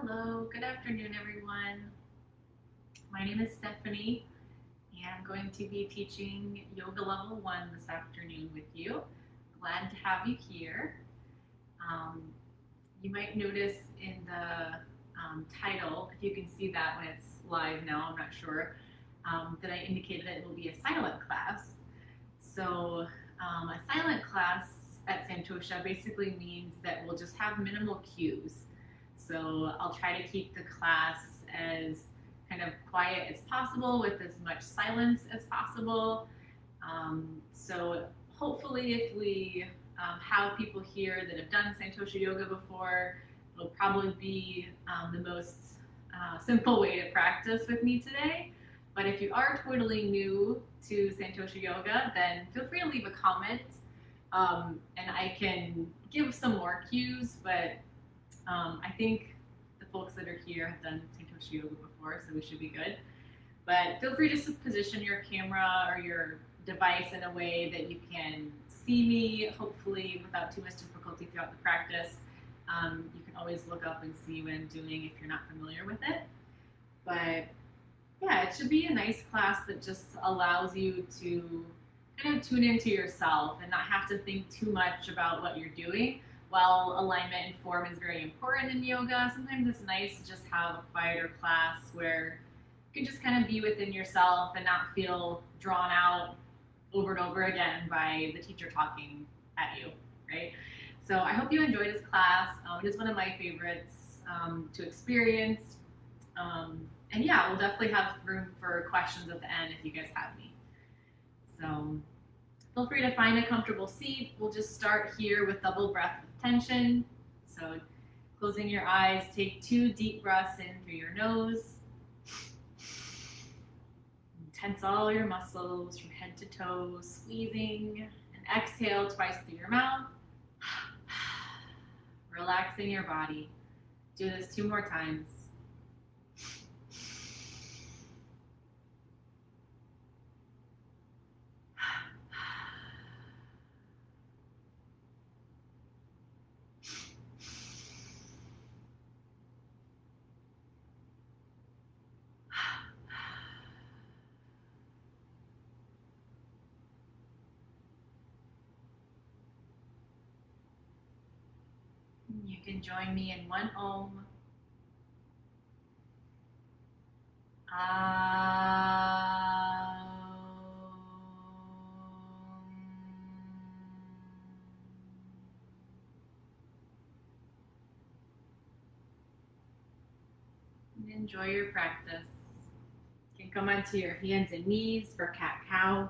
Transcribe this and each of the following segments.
Hello, good afternoon, everyone. My name is Stephanie, and I'm going to be teaching Yoga Level 1 this afternoon with you. Glad to have you here. Um, you might notice in the title, if you can see that when it's live now, I'm not sure, that I indicated that it will be a silent class. So a silent class at Santosha basically means that we'll just have minimal cues. So I'll try to keep the class as kind of quiet as possible with as much silence as possible. So hopefully if we have people here that have done Santosha Yoga before, it'll probably be the most simple way to practice with me today. But if you are totally new to Santosha Yoga, then feel free to leave a comment and I can give some more cues, but I think the folks that are here have done Santosha Yoga before, so we should be good. But feel free to position your camera or your device in a way that you can see me, hopefully without too much difficulty throughout the practice. You can always look up and see what I'm doing if you're not familiar with it. But yeah, it should be a nice class that just allows you to kind of tune into yourself and not have to think too much about what you're doing. While alignment and form is very important in yoga, sometimes it's nice to just have a quieter class where you can just kind of be within yourself and not feel drawn out over and over again by the teacher talking at you, right? So I hope you enjoy this class. It is one of my favorites to experience. And yeah, we'll definitely have room for questions at the end if you guys have any. So feel free to find a comfortable seat. We'll just start here with double breath with tension. So closing your eyes, take 2 deep breaths in through your nose. Tense all your muscles from head to toe, squeezing. And exhale twice through your mouth. Relaxing your body. Do this 2 more times. You can join me in one Om. And enjoy your practice. You can come onto your hands and knees for cat-cow.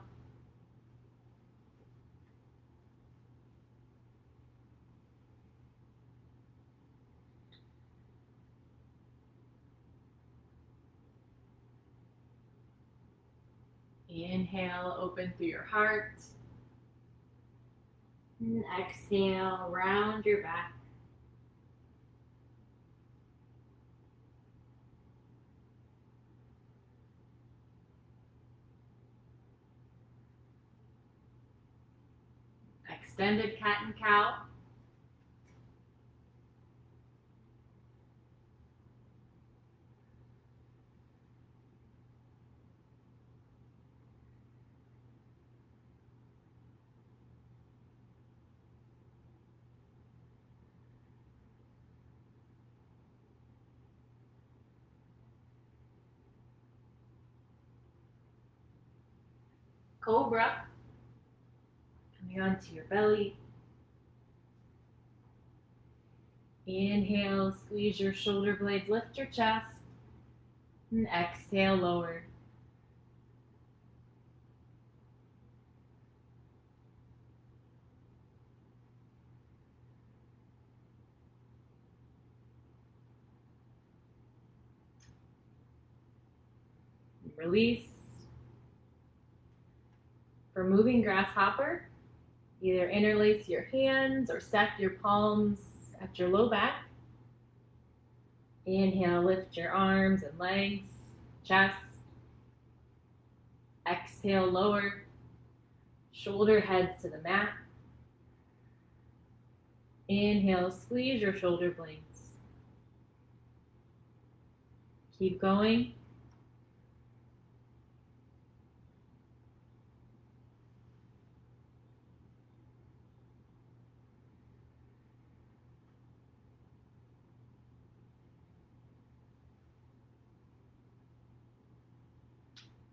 Inhale, open through your heart. And exhale, round your back. Extended cat and cow. Cobra. Coming onto your belly. Inhale, squeeze your shoulder blades, lift your chest. And exhale, lower. Release. For moving grasshopper, either interlace your hands or stack your palms at your low back. Inhale, lift your arms and legs, chest. Exhale, lower. Shoulder heads to the mat. Inhale, squeeze your shoulder blades. Keep going.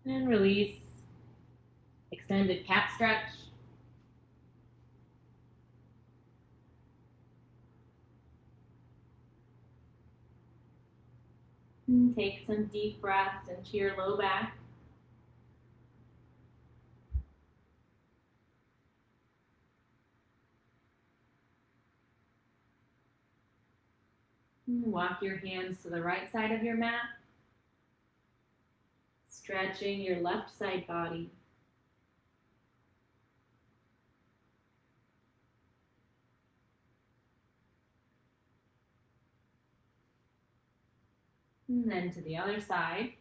And release. Extended cat stretch. And take some deep breaths into your low back. And walk your hands to the right side of your mat, stretching your left side body. And then to the other side.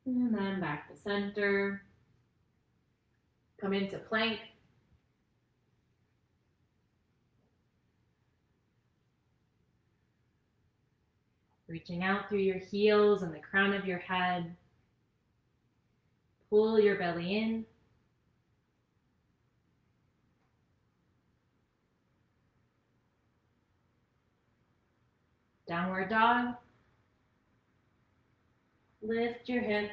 And then back to center. Come into plank. Reaching out through your heels and the crown of your head. Pull your belly in. Downward dog. Lift your hips.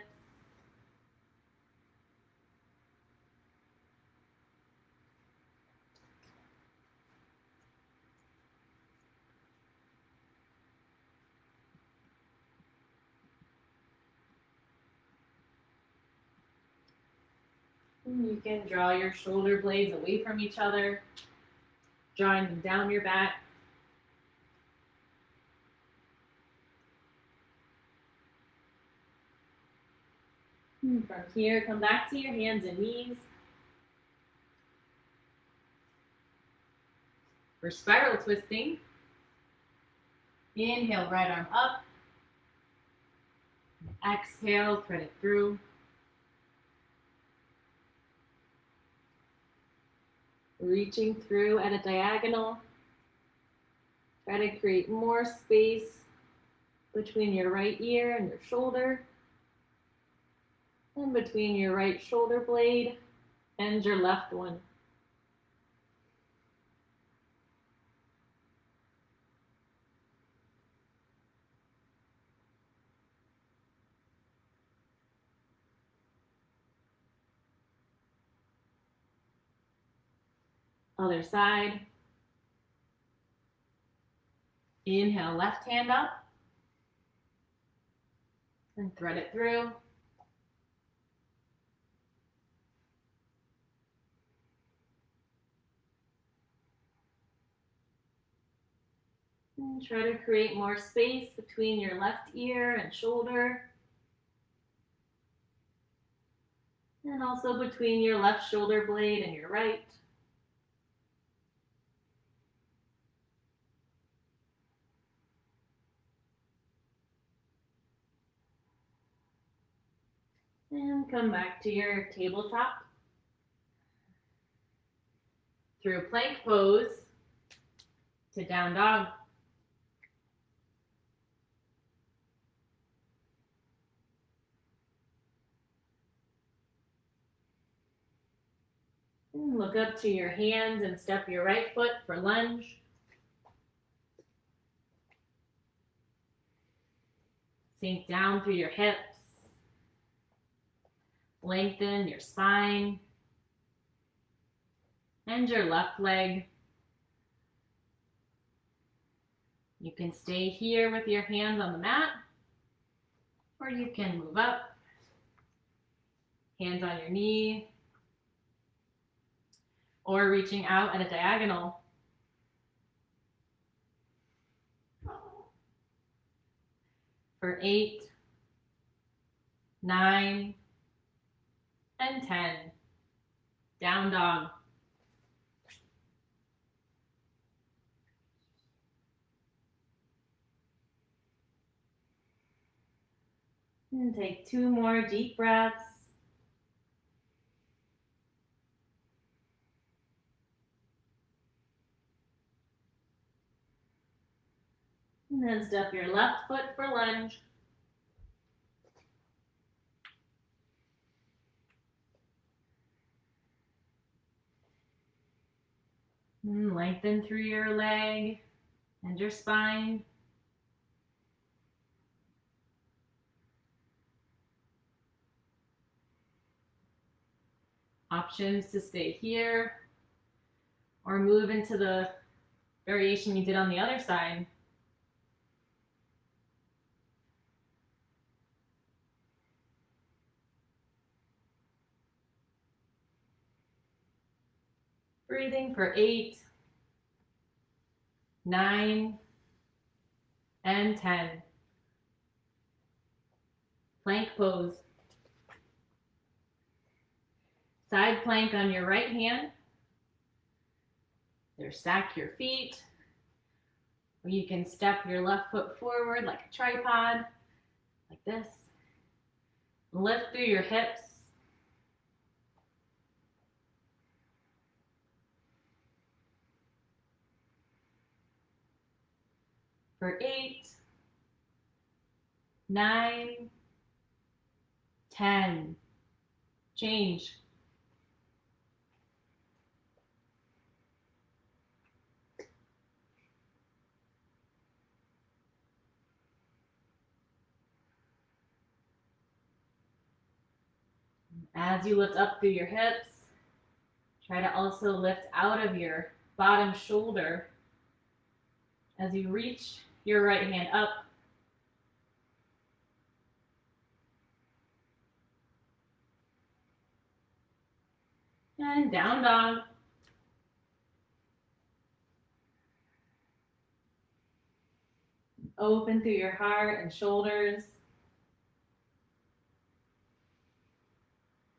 And you can draw your shoulder blades away from each other, drawing them down your back. And from here, come back to your hands and knees. For spiral twisting, inhale, right arm up. Exhale, thread it through. Reaching through at a diagonal. Try to create more space between your right ear and your shoulder, and between your right shoulder blade and your left one. Other side. Inhale, left hand up. And thread it through. And try to create more space between your left ear and shoulder. And also between your left shoulder blade and your right. And come back to your tabletop. Through plank pose to down dog. And look up to your hands and step your right foot for lunge. Sink down through your hips. Lengthen your spine. And your left leg. You can stay here with your hands on the mat, or you can move up. Hands on your knee, or reaching out at a diagonal. For 8, 9, and 10. Down dog. And take 2 more deep breaths. And then step your left foot for lunge. And lengthen through your leg and your spine. Options to stay here or move into the variation you did on the other side. Breathing for 8, 9, and 10. Plank pose. Side plank on your right hand. There, stack your feet. Or you can step your left foot forward like a tripod, like this. Lift through your hips. For 8, 9, 10. Change. As you lift up through your hips, try to also lift out of your bottom shoulder as you reach your right hand up. And down dog. Open through your heart and shoulders.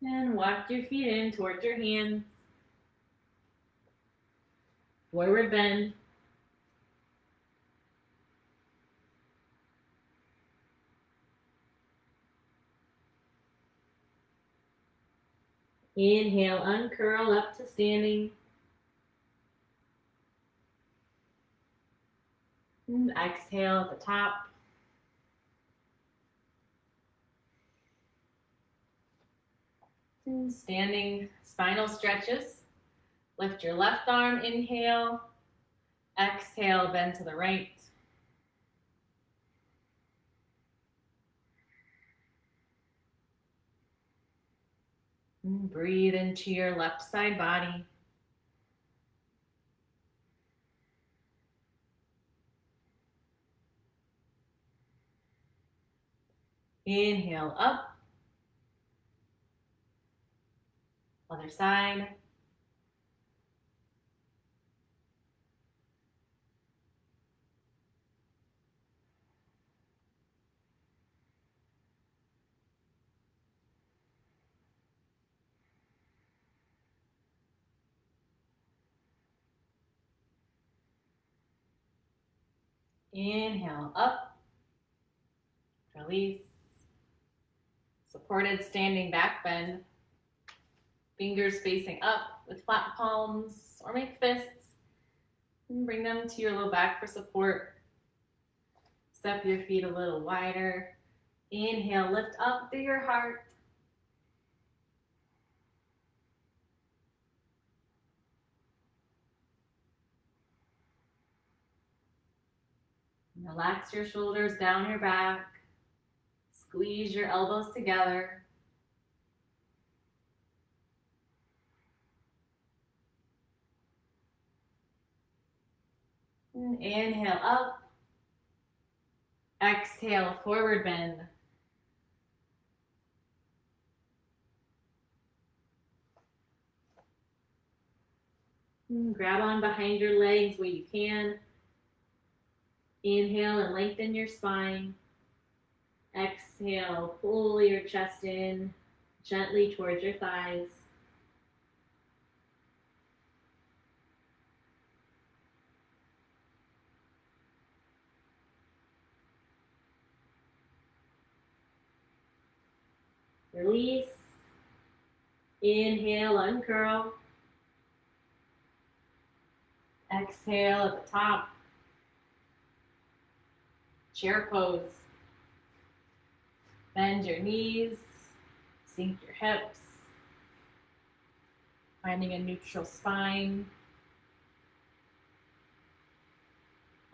And walk your feet in towards your hands. Forward bend. Inhale, uncurl up to standing. And exhale at the top. And standing spinal stretches. Lift your left arm, inhale. Exhale, bend to the right. And breathe into your left side body. Inhale up. Other side. Inhale up. Release. Supported standing back bend. Fingers facing up with flat palms or make fists. And bring them to your low back for support. Step your feet a little wider. Inhale, lift up through your heart. Relax your shoulders down your back. Squeeze your elbows together. And inhale up. Exhale, forward bend. And grab on behind your legs where you can. Inhale and lengthen your spine. Exhale, pull your chest in gently towards your thighs. Release. Inhale, uncurl. Exhale at the top. Chair pose. Bend your knees, sink your hips, finding a neutral spine.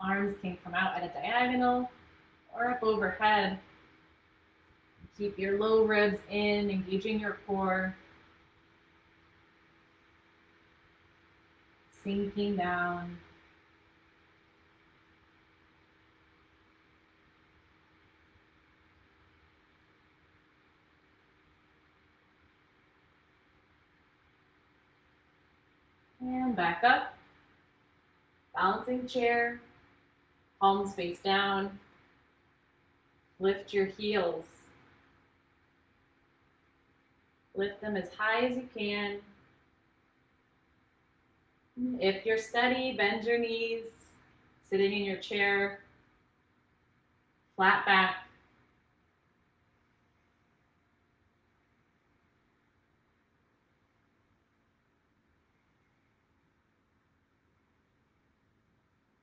Arms can come out at a diagonal or up overhead. Keep your low ribs in, engaging your core. Sinking down. And back up. Balancing chair. Palms face down. Lift your heels. Lift them as high as you can. If you're steady, bend your knees. Sitting in your chair. Flat back.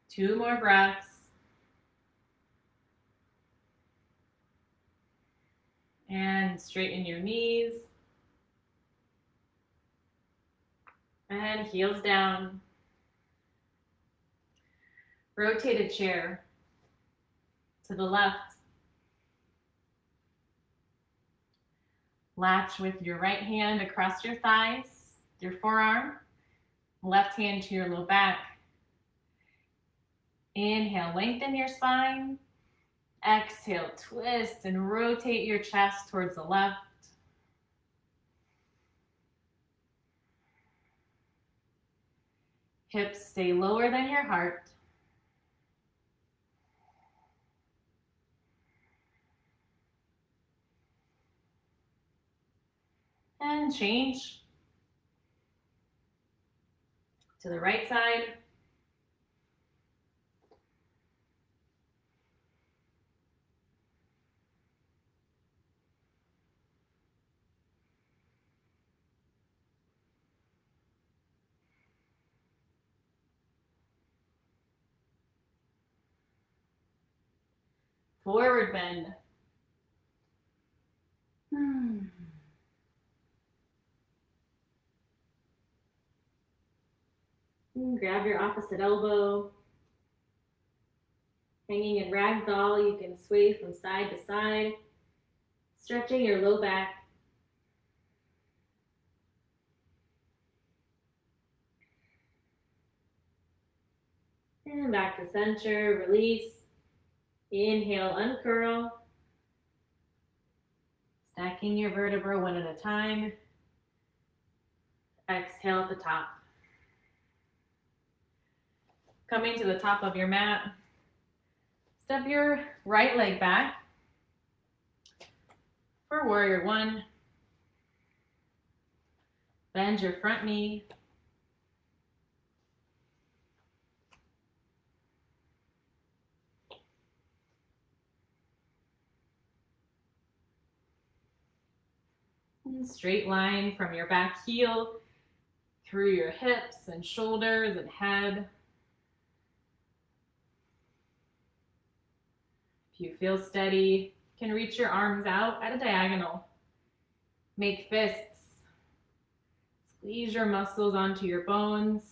Two more breaths. And straighten your knees. And heels down. Rotated chair to the left. Latch with your right hand across your thighs, your forearm. Left hand to your low back. Inhale, lengthen your spine. Exhale, twist and rotate your chest towards the left. Hips stay lower than your heart. And change to the right side. Forward bend. Grab your opposite elbow. Hanging in ragdoll, you can sway from side to side, stretching your low back. And back to center, release. Inhale, uncurl. Stacking your vertebrae one at a time. Exhale at the top. Coming to the top of your mat. Step your right leg back for warrior one. Bend your front knee. And straight line from your back heel through your hips and shoulders and head. If you feel steady, you can reach your arms out at a diagonal. Make fists. Squeeze your muscles onto your bones,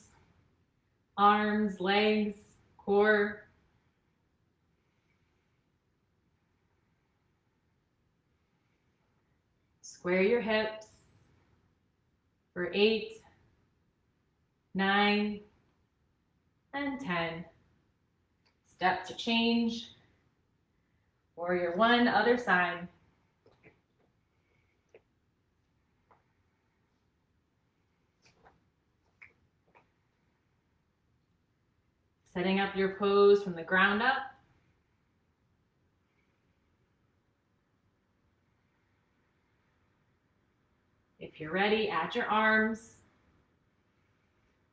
arms, legs, core. Square your hips for 8, 9, and 10. Step to change. Warrior one, other side. Setting up your pose from the ground up. If you're ready, add your arms.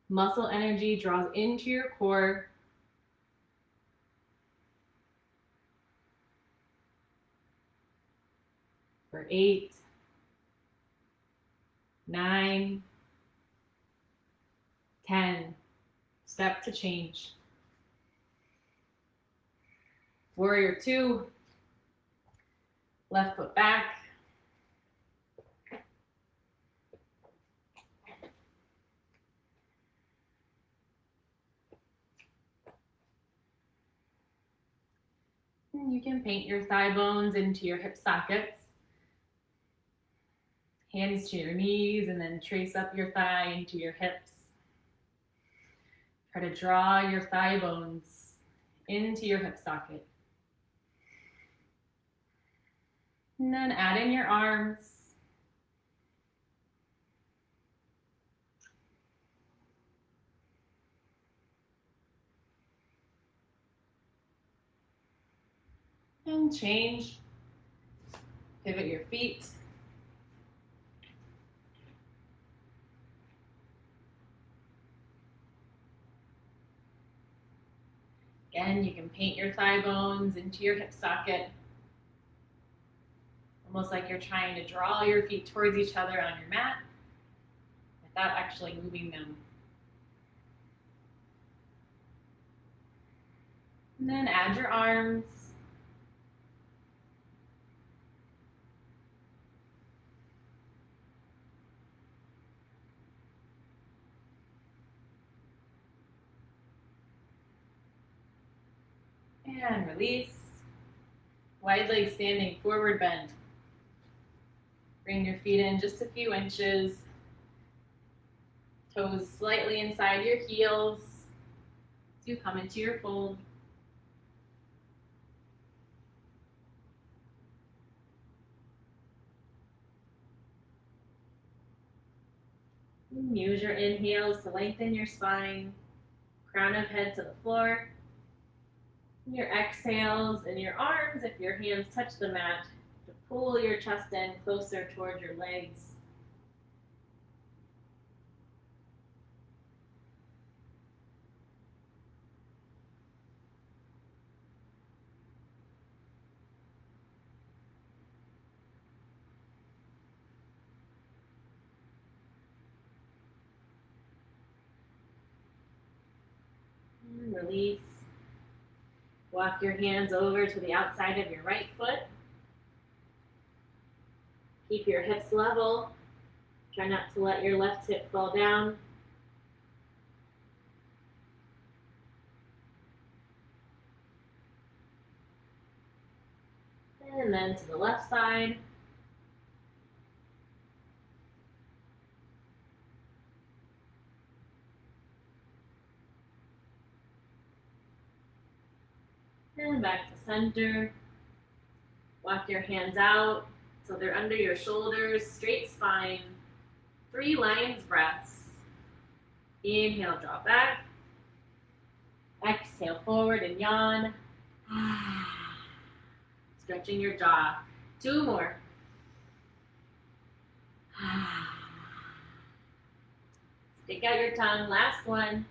Muscle energy draws into your core. For 8, 9, 10. Step to change. Warrior 2. Left foot back. You can paint your thigh bones into your hip sockets. Hands to your knees and then trace up your thigh into your hips. Try to draw your thigh bones into your hip socket. And then add in your arms. And change. Pivot your feet. Again, you can paint your thigh bones into your hip socket. Almost like you're trying to draw your feet towards each other on your mat without actually moving them. And then add your arms. And release. Wide leg standing, forward bend. Bring your feet in just a few inches. Toes slightly inside your heels as you come into your fold. Use your inhales to lengthen your spine, crown of head to the floor. Your exhales and your arms, if your hands touch the mat, to pull your chest in closer towards your legs. And release. Walk your hands over to the outside of your right foot. Keep your hips level. Try not to let your left hip fall down. And then to the left side. And back to center. Walk your hands out so they're under your shoulders, straight spine. 3 lion's breaths. Inhale, draw back. Exhale, forward and yawn. Stretching your jaw. 2 more. Stick out your tongue. Last one.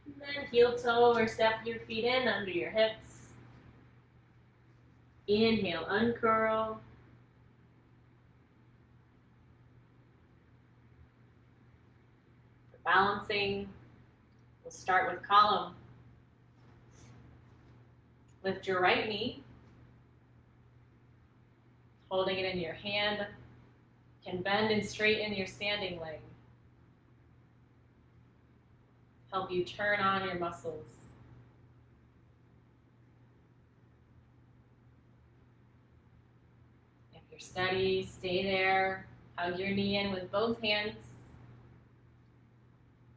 And then heel toe or step your feet in under your hips. Inhale, uncurl. For balancing, we'll start with column. Lift your right knee, holding it in your hand. Can bend and straighten your standing leg. Help you turn on your muscles. If you're steady, stay there. Hug your knee in with both hands.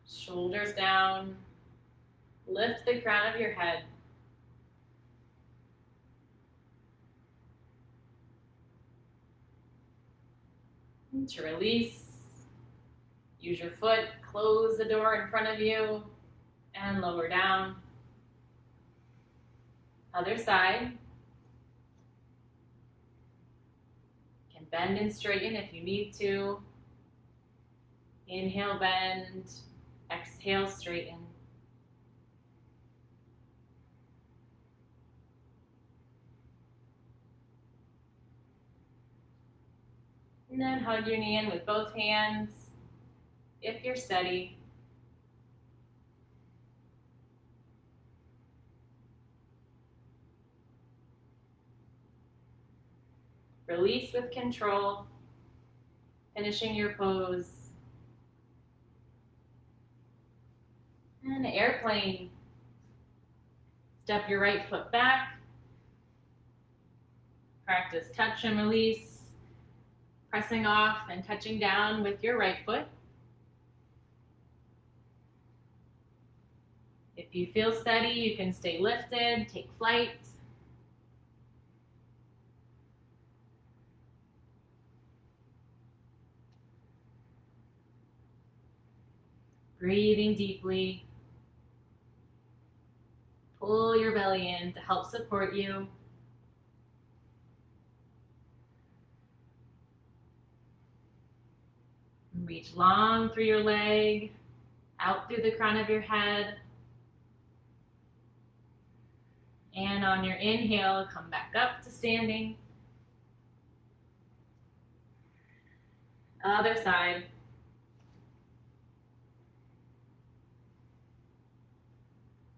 Shoulders down. Lift the crown of your head. And to release, use your foot, close the door in front of you, and lower down. Other side. Can bend and straighten if you need to. Inhale, bend. Exhale, straighten. And then hug your knee in with both hands if you're steady. Release with control, finishing your pose. And airplane. Step your right foot back. Practice touch and release, pressing off and touching down with your right foot. If you feel steady, you can stay lifted, take flight. Breathing deeply. Pull your belly in to help support you. Reach long through your leg, out through the crown of your head. And on your inhale, come back up to standing. Other side.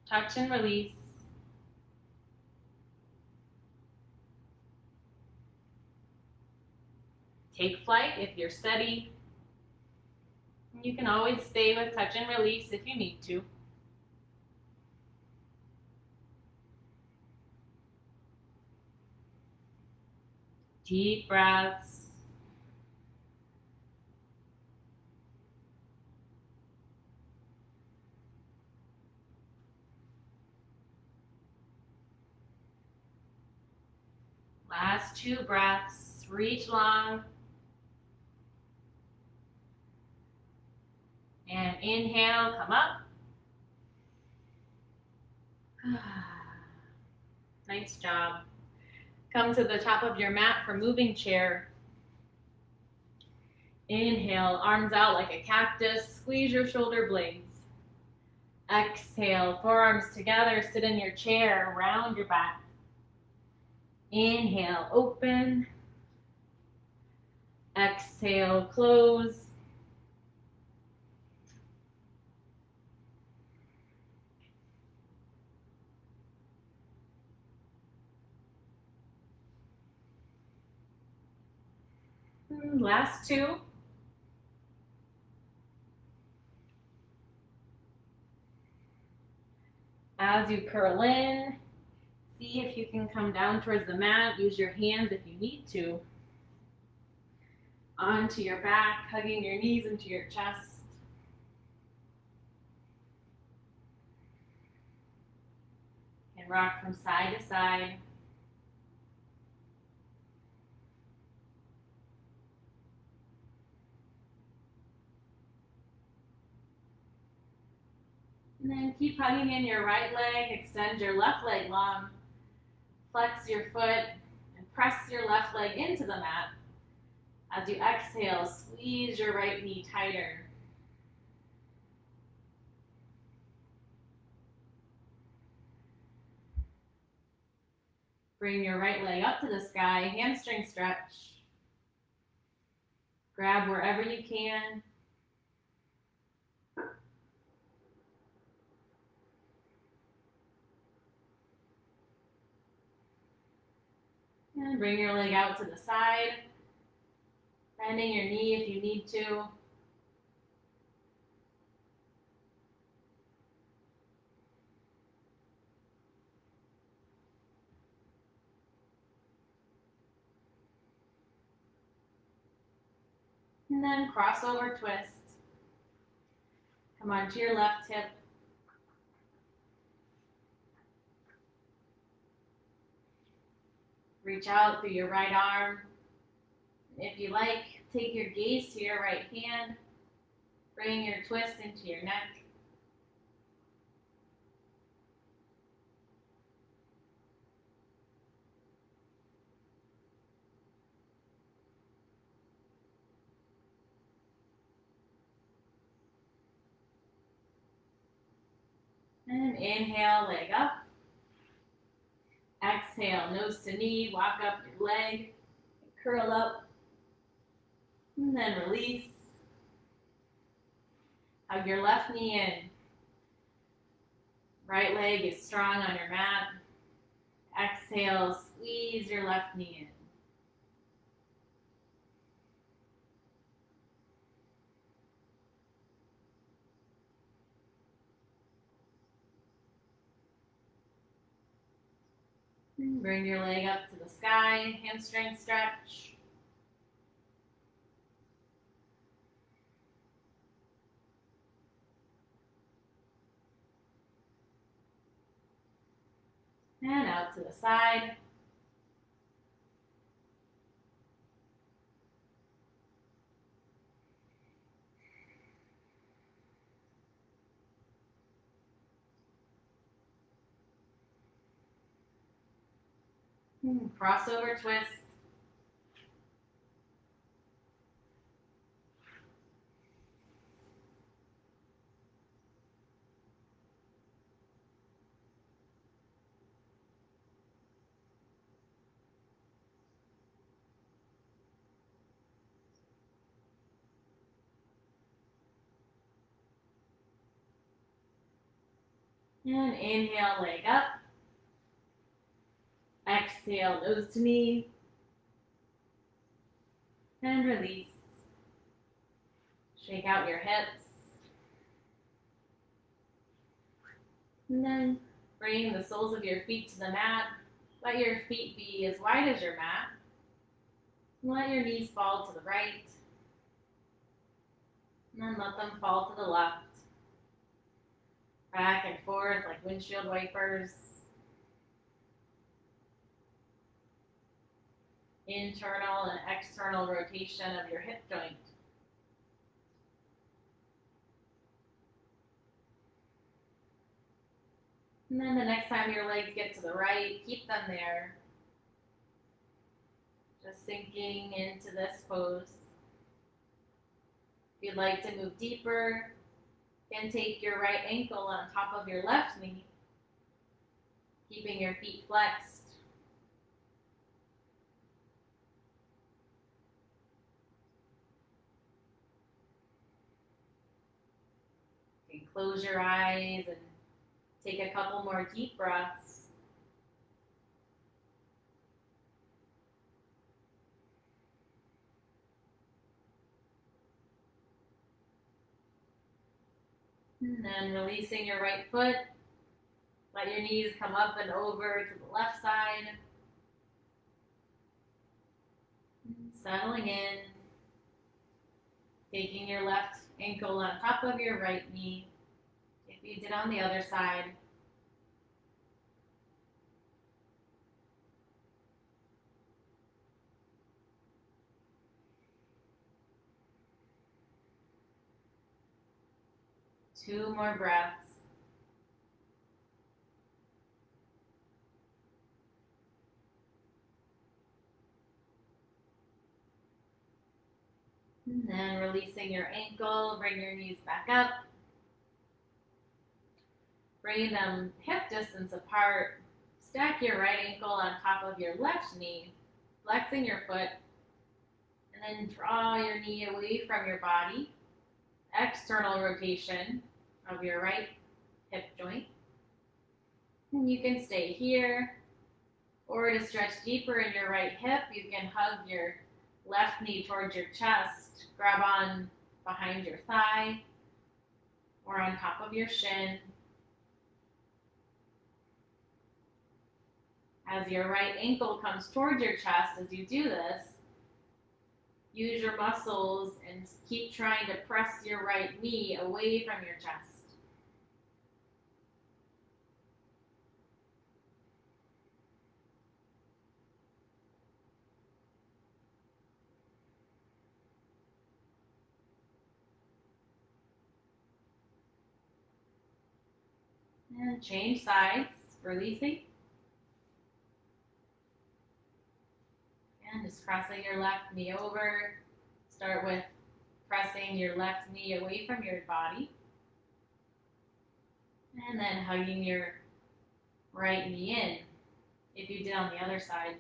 Touch and release. Take flight if you're steady. You can always stay with touch and release if you need to. Deep breaths. Last 2 breaths. Reach long. And inhale, come up. Nice job. Come to the top of your mat for moving chair. Inhale, arms out like a cactus. Squeeze your shoulder blades. Exhale, forearms together. Sit in your chair, round your back. Inhale, open. Exhale, close. Last 2. As you curl in, see if you can come down towards the mat. Use your hands if you need to. Onto your back, hugging your knees into your chest. And rock from side to side. And then keep hugging in your right leg, extend your left leg long, flex your foot, and press your left leg into the mat. As you exhale, squeeze your right knee tighter. Bring your right leg up to the sky, hamstring stretch. Grab wherever you can. And bring your leg out to the side, bending your knee if you need to. And then crossover twist. Come onto your left hip. Reach out through your right arm. If you like, take your gaze to your right hand. Bring your twist into your neck. And inhale, leg up. Exhale, nose to knee, walk up your leg, curl up. And then release. Hug your left knee in. Right leg is strong on your mat. Exhale, squeeze your left knee in. Bring your leg up to the sky, hamstring stretch. And out to the side. Crossover twist. And inhale, leg up. Exhale, nose to knee. And release. Shake out your hips. And then bring the soles of your feet to the mat. Let your feet be as wide as your mat. Let your knees fall to the right. And then let them fall to the left. Back and forth like windshield wipers. Internal and external rotation of your hip joint. And then the next time your legs get to the right, keep them there. Just sinking into this pose. If you'd like to move deeper, you can take your right ankle on top of your left knee, keeping your feet flexed. You can close your eyes and take a couple more deep breaths. And then releasing your right foot. Let your knees come up and over to the left side. Settling in. Taking your left ankle on top of your right knee. If you did on the other side. Two more breaths. And then releasing your ankle, bring your knees back up. Bring them hip distance apart. Stack your right ankle on top of your left knee, flexing your foot. And then draw your knee away from your body. External rotation of your right hip joint. And you can stay here. Or to stretch deeper in your right hip, you can hug your left knee towards your chest. Grab on behind your thigh or on top of your shin. As your right ankle comes towards your chest as you do this, use your muscles and keep trying to press your right knee away from your chest. And change sides, releasing. And just crossing your left knee over. Start with pressing your left knee away from your body. And then hugging your right knee in, if you did on the other side.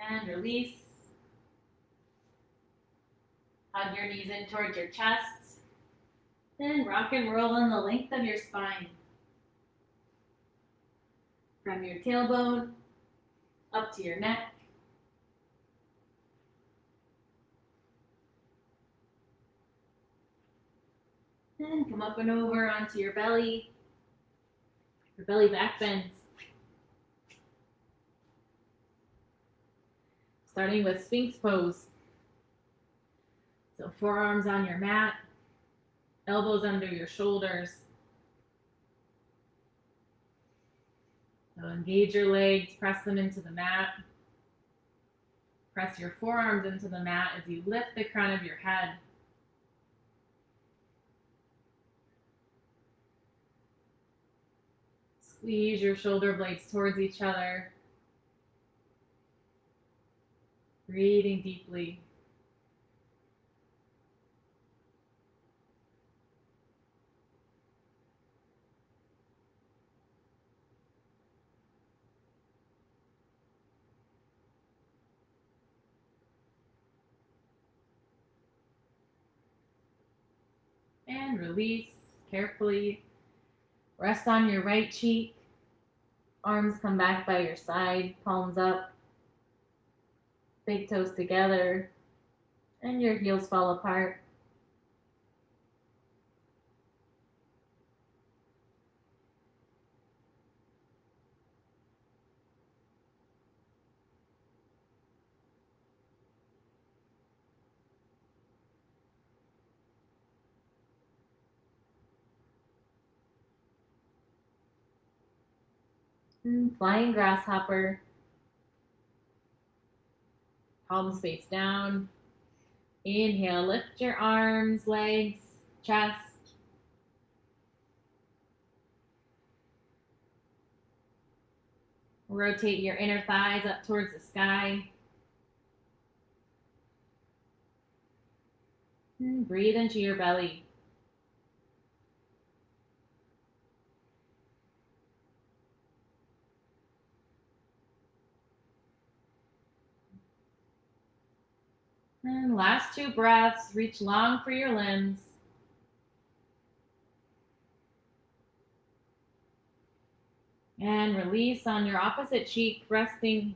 And release. Hug your knees in towards your chest. Then rock and roll on the length of your spine. From your tailbone up to your neck. Then come up and over onto your belly. Your belly back bends. Starting with Sphinx pose. So forearms on your mat, elbows under your shoulders. So engage your legs, press them into the mat. Press your forearms into the mat as you lift the crown of your head. Squeeze your shoulder blades towards each other. Breathing deeply. And release carefully. Rest on your right cheek. Arms come back by your side, palms up. Big toes together. And your heels fall apart. And flying grasshopper. Palms face down. Inhale, lift your arms, legs, chest. Rotate your inner thighs up towards the sky. And breathe into your belly. And last 2 breaths, reach long for your limbs. And release on your opposite cheek, resting.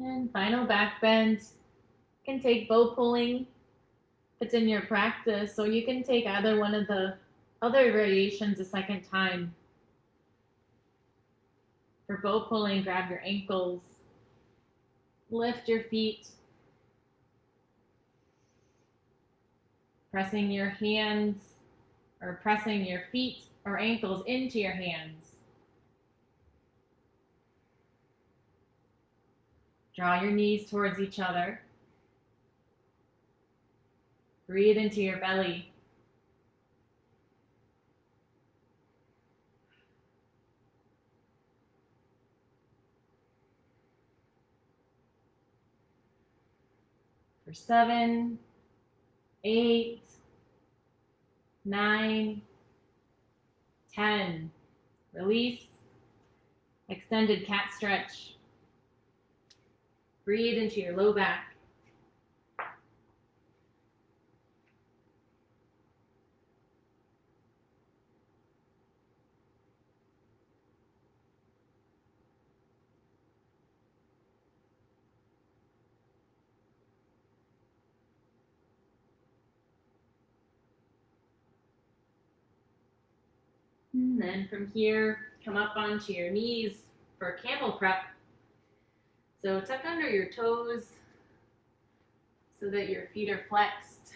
And final back bend. You can take bow pulling if it's in your practice, so you can take either one of the other variations a second time. For bow pulling, grab your ankles, lift your feet, pressing your hands or pressing your feet or ankles into your hands. Draw your knees towards each other. Breathe into your belly. For 7, 8, 9, 10. Release. Extended cat stretch. Breathe into your low back. And then from here, come up onto your knees for camel prep. So tuck under your toes so that your feet are flexed.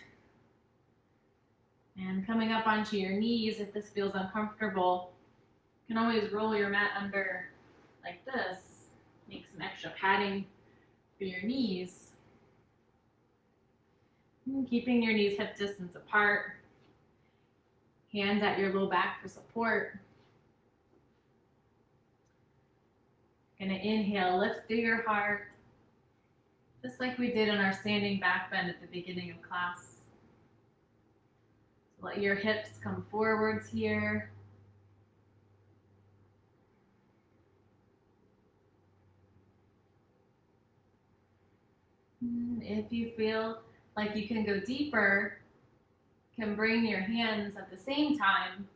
And coming up onto your knees, if this feels uncomfortable, you can always roll your mat under like this. Make some extra padding for your knees. And keeping your knees hip distance apart. Hands at your low back for support. Gonna inhale, lift through your heart, just like we did in our standing back bend at the beginning of class. So let your hips come forwards here. If you feel like you can go deeper, you can bring your hands at the same time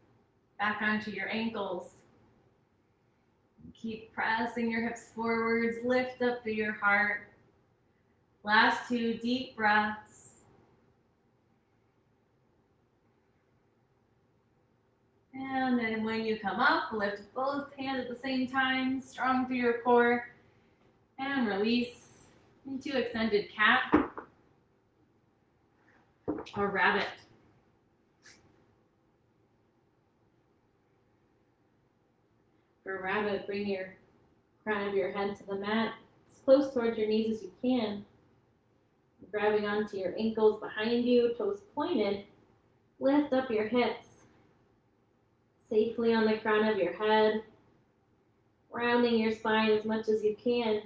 back onto your ankles. Keep pressing your hips forwards, lift up through your heart. Last 2 deep breaths. And then when you come up, lift both hands at the same time, strong through your core, and release into extended cat or rabbit. For rabbit, bring your crown of your head to the mat, as close towards your knees as you can. Grabbing onto your ankles behind you, toes pointed. Lift up your hips safely on the crown of your head, rounding your spine as much as you can.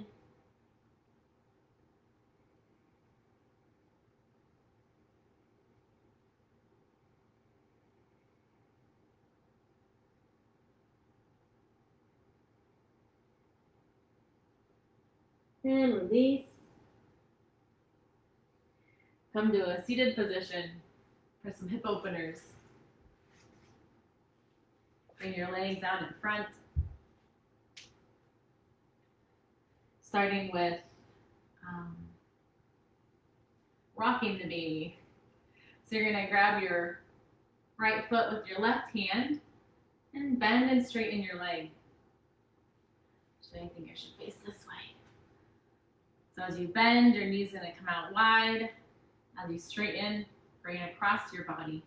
And release. Come to a seated position for some hip openers. Bring your legs out in front. Starting with rocking the baby. So you're gonna grab your right foot with your left hand and bend and straighten your leg. So I think I should face this way. So as you bend, your knee's gonna come out wide. As you straighten, bring it across your body.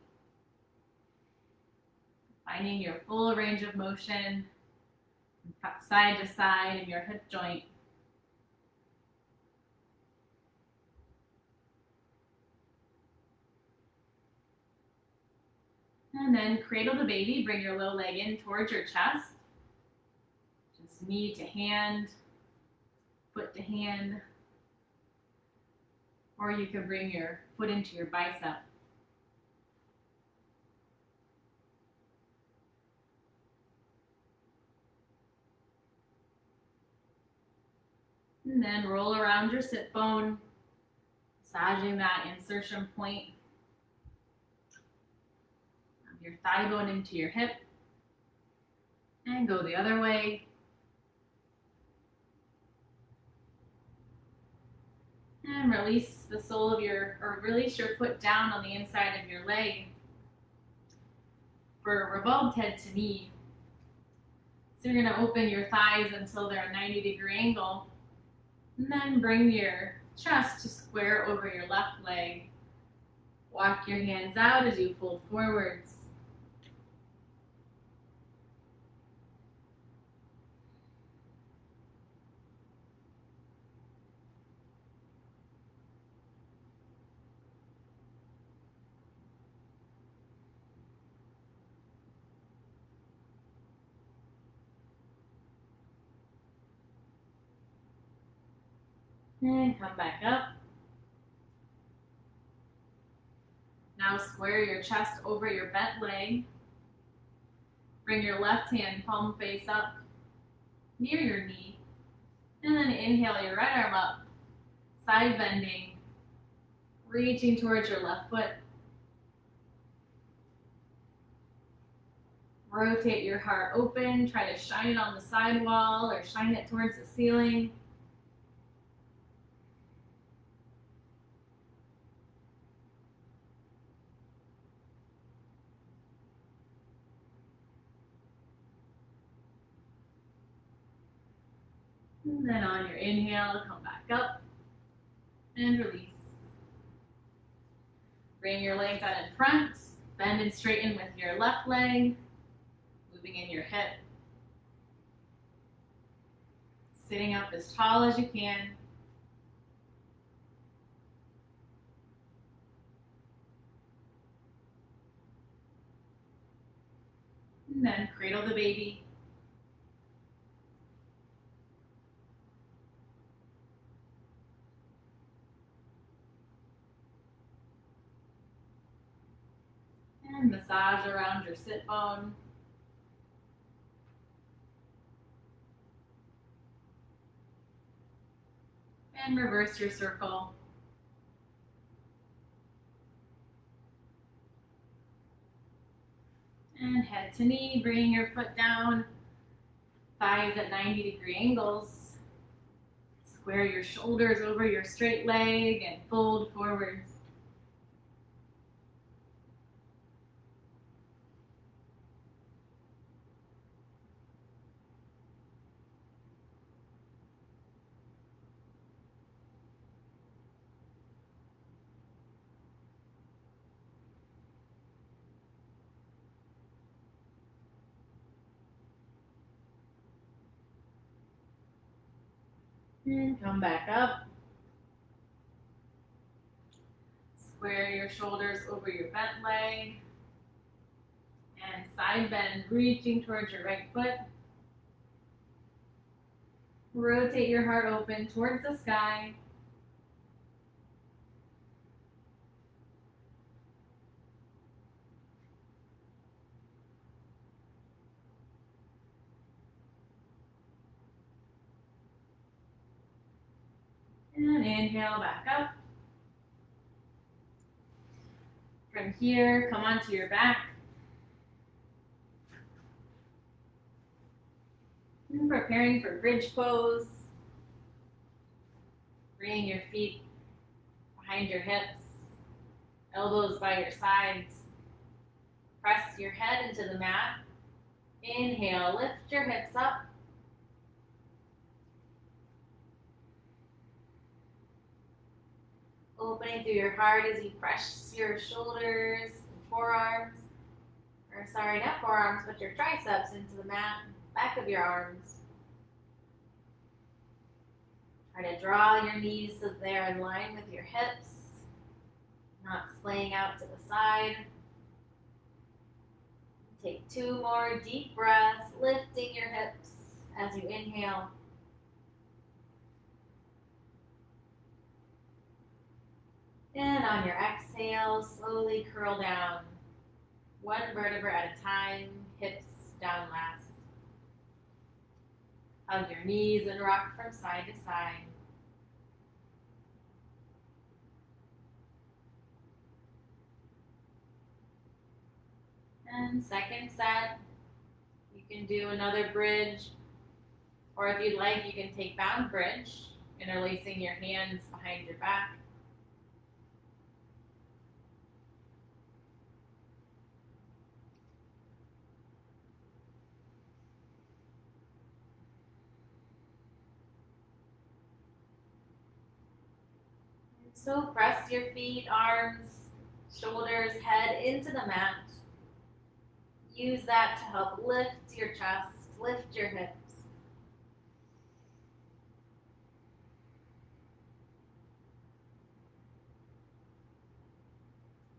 Finding your full range of motion, side to side in your hip joint. And then cradle the baby, bring your low leg in towards your chest. Just knee to hand, foot to hand. Or you can bring your foot into your bicep. And then roll around your sit bone, massaging that insertion point of your thigh bone into your hip. And go the other way. And release the sole of release your foot down on the inside of your leg for a revolved head to knee. So you're gonna open your thighs until they're a 90-degree angle. And then bring your chest to square over your left leg. Walk your hands out as you fold forwards. And come back up. Now square your chest over your bent leg. Bring your left hand palm face up near your knee. And then inhale your right arm up, side bending, reaching towards your left foot. Rotate your heart open, try to shine it on the side wall or shine it towards the ceiling. And then on your inhale, come back up and release. Bring your legs out in front, bend and straighten with your left leg, moving in your hip. Sitting up as tall as you can. And then cradle the baby. And massage around your sit bone. And reverse your circle. And head to knee, bring your foot down, thighs at 90-degree angles. Square your shoulders over your straight leg and fold forwards. And come back up. Square your shoulders over your bent leg. And side bend, reaching towards your right foot. Rotate your heart open towards the sky. And inhale back up. From here, come onto your back. And preparing for bridge pose. Bring your feet behind your hips, elbows by your sides. Press your head into the mat. Inhale, lift your hips up. Opening through your heart as you press your shoulders and forearms. Not forearms, but your triceps into the mat, back of your arms. Try to draw your knees so they're in line with your hips, not splaying out to the side. Take 2 more deep breaths, lifting your hips as you inhale. And on your exhale, slowly curl down, 1 vertebra at a time, hips down last. Hug your knees and rock from side to side. And second set, you can do another bridge, or if you'd like, you can take bound bridge, interlacing your hands behind your back. So press your feet, arms, shoulders, head into the mat. Use that to help lift your chest, lift your hips.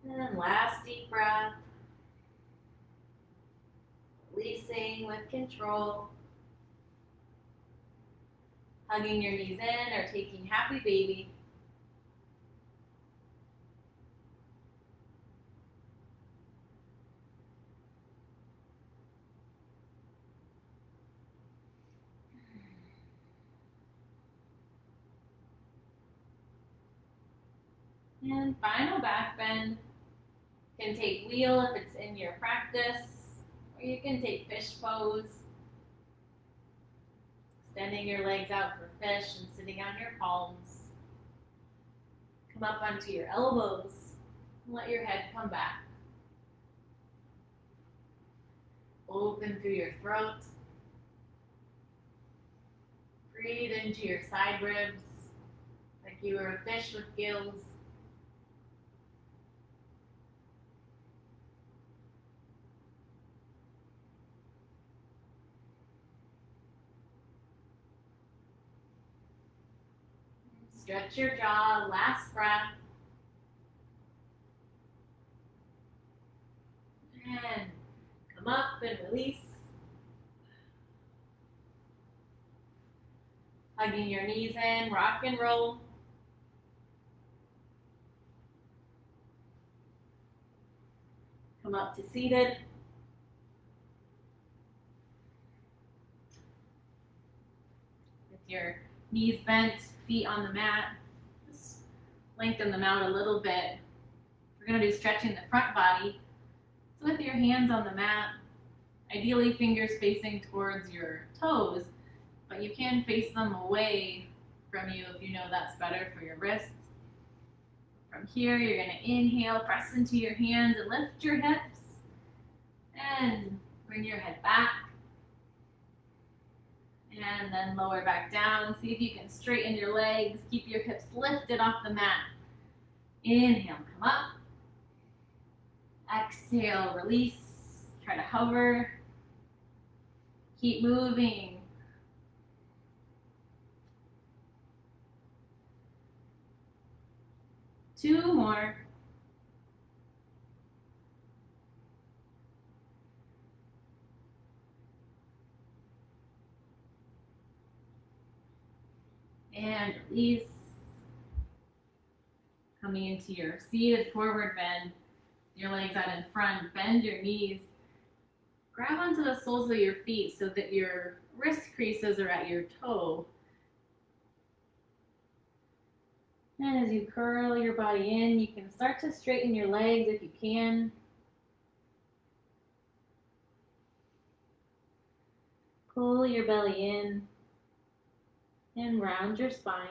And last deep breath. Releasing with control. Hugging your knees in or taking happy baby. And final back bend. You can take wheel if it's in your practice, or you can take fish pose. Extending your legs out for fish and sitting on your palms. Come up onto your elbows and let your head come back. Open through your throat. Breathe into your side ribs like you were a fish with gills. Stretch your jaw, last breath. And come up. up and release. Hugging your knees in, rock and roll. Come up to seated. With your knees bent, feet on the mat. Just lengthen them out a little bit. We're going to do stretching the front body. So with your hands on the mat, ideally fingers facing towards your toes, but you can face them away from you if you know that's better for your wrists. From here, you're going to inhale, press into your hands and lift your hips. And bring your head back. And then lower back down. See if you can straighten your legs. Keep your hips lifted off the mat. Inhale, come up. Exhale, release. Try to hover. Keep moving. Two more. And release. Coming into your seated forward bend. Your legs out in front. Bend your knees. Grab onto the soles of your feet so that your wrist creases are at your toe. And as you curl your body in, you can start to straighten your legs if you can. Pull your belly in and round your spine.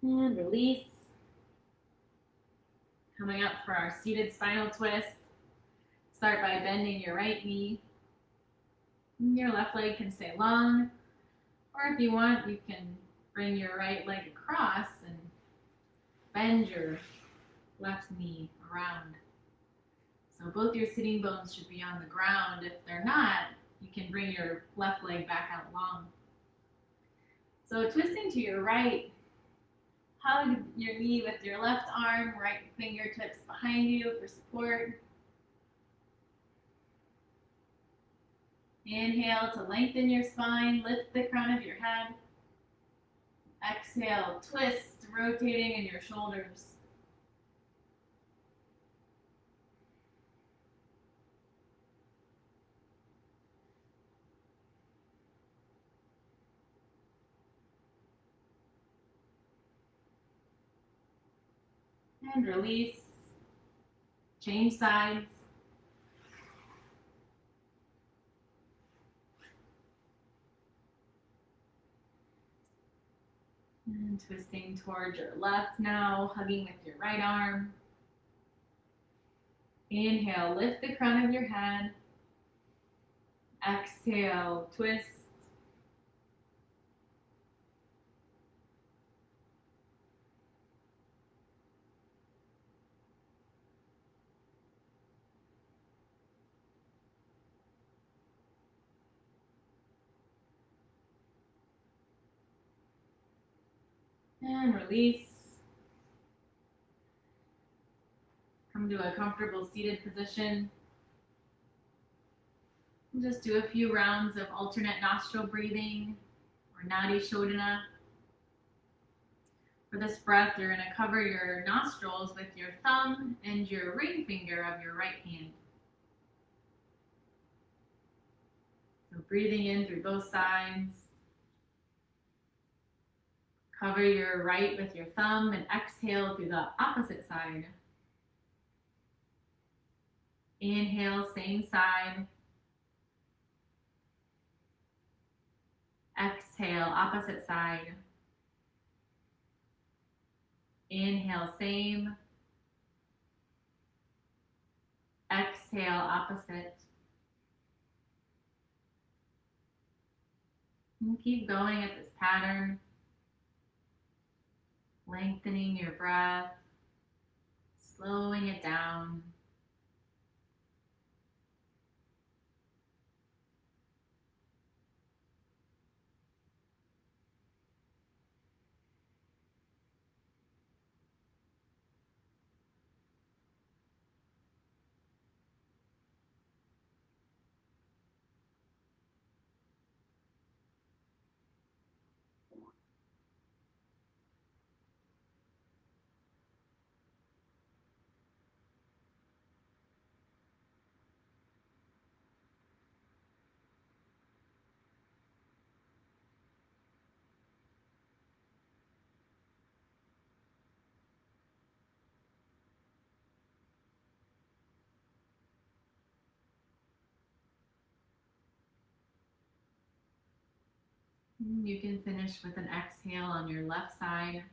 And release. Coming up for our seated spinal twist. Start by bending your right knee. Your left leg can stay long, or if you want, you can bring your right leg across and bend your left knee around. So both your sitting bones should be on the ground. If they're not, you can bring your left leg back out long. So twisting to your right, hug your knee with your left arm, right fingertips behind you for support. Inhale to lengthen your spine, lift the crown of your head. Exhale, twist, rotating in your shoulders. And release. Change sides. And twisting towards your left now, hugging with your right arm. Inhale, lift the crown of your head. Exhale, twist. And release. Come to a comfortable seated position. And just do a few rounds of alternate nostril breathing or Nadi Shodhana. For this breath, you're going to cover your nostrils with your thumb and your ring finger of your right hand. So breathing in through both sides. Cover your right with your thumb and exhale through the opposite side. Inhale, same side. Exhale, opposite side. Inhale, same. Exhale, opposite. And keep going at this pattern. Lengthening your breath, slowing it down. You can finish with an exhale on your left side.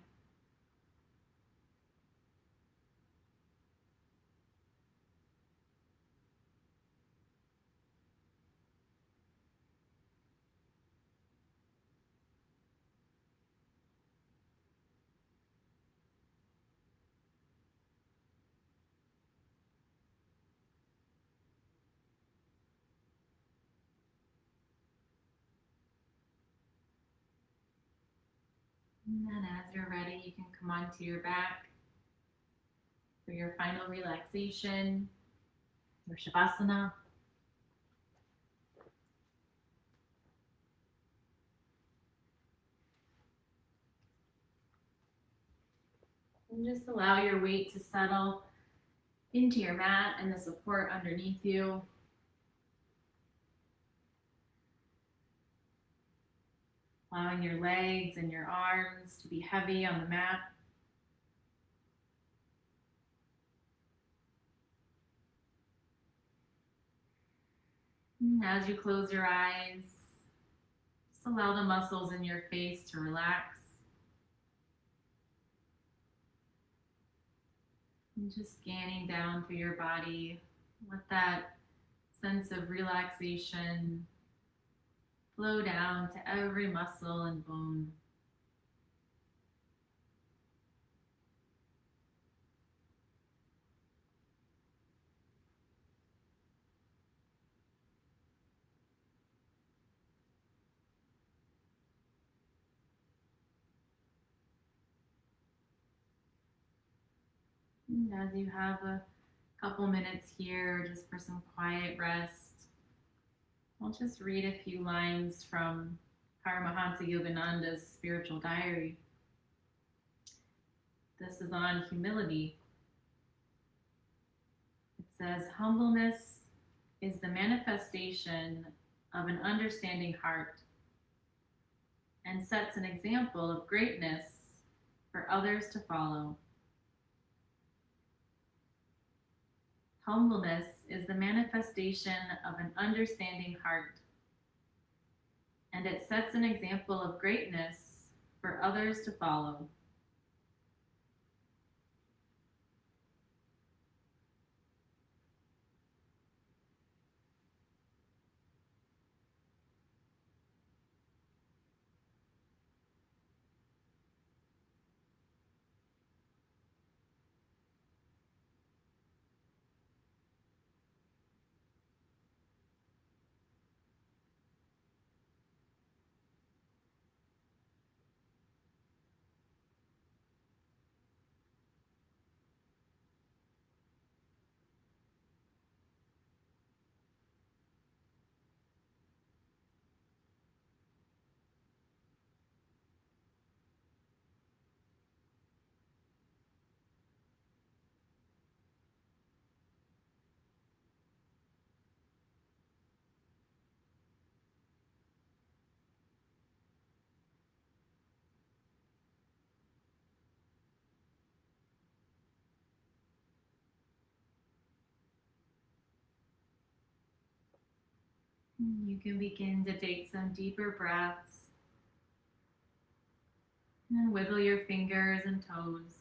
And then as you're ready, you can come onto your back for your final relaxation, your Shavasana. And just allow your weight to settle into your mat and the support underneath you. Allowing your legs and your arms to be heavy on the mat. And as you close your eyes, just allow the muscles in your face to relax. And just scanning down through your body, let that sense of relaxation flow down to every muscle and bone. And as you have a couple minutes here just for some quiet rest, I'll just read a few lines from Paramahansa Yogananda's spiritual diary. This is on humility. It says, humbleness is the manifestation of an understanding heart and sets an example of greatness for others to follow. Humbleness is the manifestation of an understanding heart, and it sets an example of greatness for others to follow. You can begin to take some deeper breaths and wiggle your fingers and toes.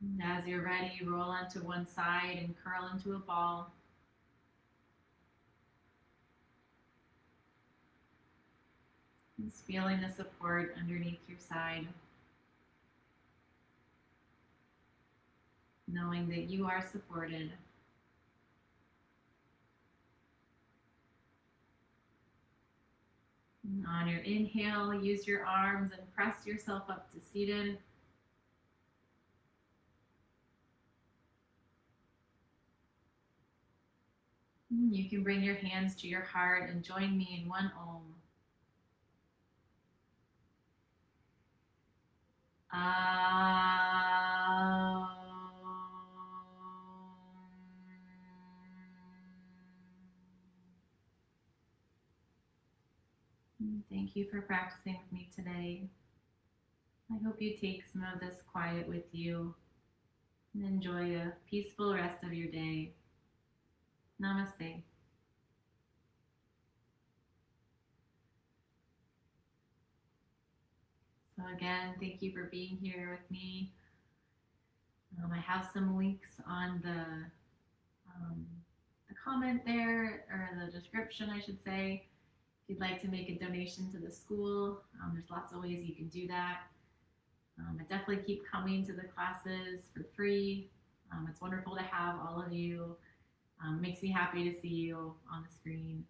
And as you're ready, roll onto one side and curl into a ball. Just feeling the support underneath your side. Knowing that you are supported. And on your inhale, use your arms and press yourself up to seated. You can bring your hands to your heart and join me in one Om. Thank you for practicing with me today. I hope you take some of this quiet with you and enjoy a peaceful rest of your day. Namaste. So again, thank you for being here with me. I have some links on the comment there, or the description, I should say. If you'd like to make a donation to the school, there's lots of ways you can do that. I definitely keep coming to the classes for free. It's wonderful to have all of you. It makes me happy to see you on the screen.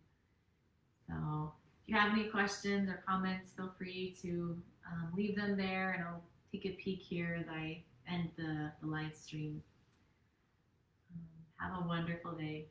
So if you have any questions or comments, feel free to leave them there, and I'll take a peek here as I end the live stream. Have a wonderful day.